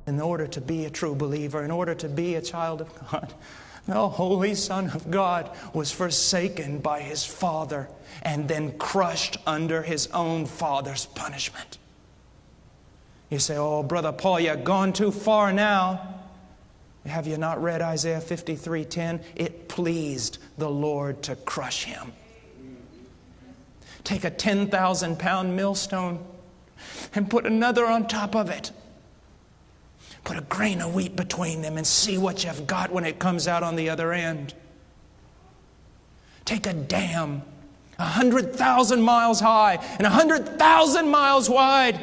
in order to be a true believer, in order to be a child of God. The Holy Son of God was forsaken by His Father and then crushed under His own Father's punishment. You say, oh, Brother Paul, you've gone too far now. Have you not read Isaiah 53:10? It pleased the Lord to crush Him. Take a 10,000-pound millstone and put another on top of it. Put a grain of wheat between them and see what you've got when it comes out on the other end. Take a dam 100,000 miles high and 100,000 miles wide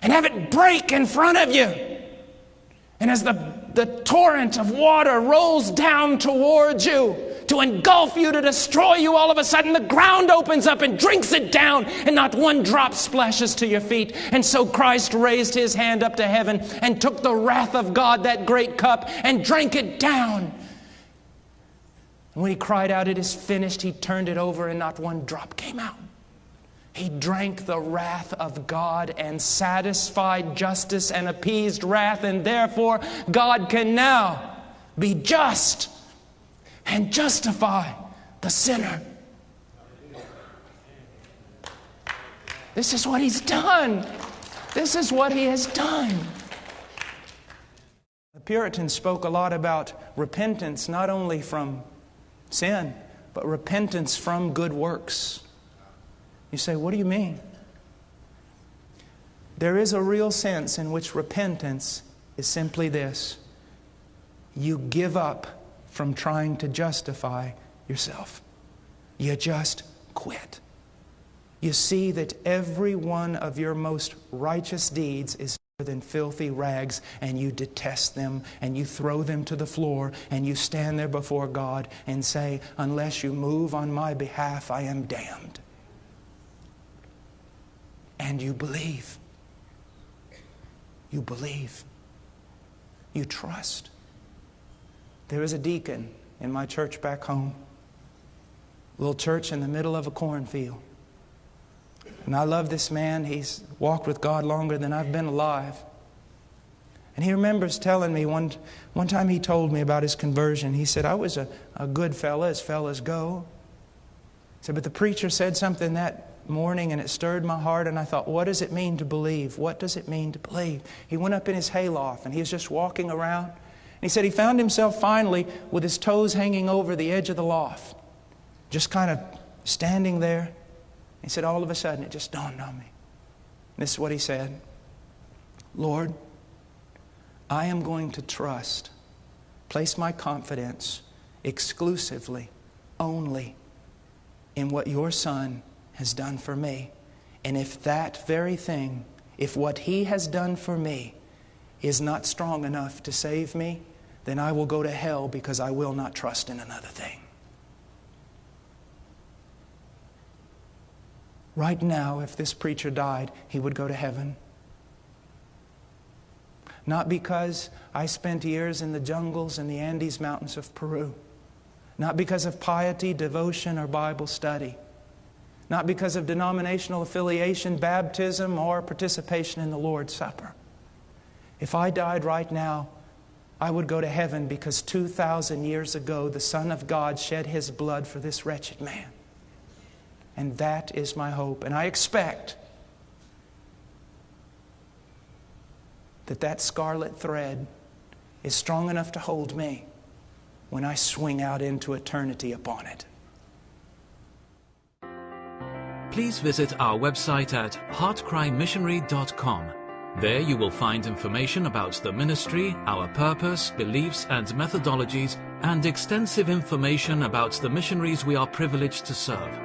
and have it break in front of you. And as the torrent of water rolls down towards you to engulf you, to destroy you, all of a sudden the ground opens up and drinks it down, and not one drop splashes to your feet. And so Christ raised His hand up to heaven and took the wrath of God, that great cup, and drank it down. And when He cried out, "It is finished," He turned it over and not one drop came out. He drank the wrath of God and satisfied justice and appeased wrath, and therefore God can now be just and justify the sinner. This is what He's done. This is what He has done. The Puritans spoke a lot about repentance, not only from sin, but repentance from good works. You say, what do you mean? There is a real sense in which repentance is simply this: you give up from trying to justify yourself. You just quit. You see that every one of your most righteous deeds is better than filthy rags, and you detest them, and you throw them to the floor, and you stand there before God and say, unless you move on my behalf, I am damned. And you believe. You believe. You trust. There is a deacon in my church back home. Little church in the middle of a cornfield. And I love this man. He's walked with God longer than I've been alive. And he remembers telling me one time he told me about his conversion. He said, I was a good fella as fellas go. He said, but the preacher said something that morning and it stirred my heart, and I thought, what does it mean to believe? What does it mean to believe? He went up in his hayloft and he was just walking around. And he said he found himself finally with his toes hanging over the edge of the loft, just kind of standing there. He said, all of a sudden it just dawned on me. This is what he said: Lord, I am going to trust, place my confidence exclusively, only in what your Son has done for me. And if that very thing, if what He has done for me is not strong enough to save me, then I will go to hell, because I will not trust in another thing. Right now, if this preacher died, he would go to heaven. Not because I spent years in the jungles and the Andes Mountains of Peru. Not because of piety, devotion, or Bible study. Not because of denominational affiliation, baptism, or participation in the Lord's Supper. If I died right now, I would go to heaven because 2,000 years ago, the Son of God shed His blood for this wretched man. And that is my hope. And I expect that scarlet thread is strong enough to hold me when I swing out into eternity upon it. Please visit our website at heartcrymissionary.com. There you will find information about the ministry, our purpose, beliefs and methodologies, and extensive information about the missionaries we are privileged to serve.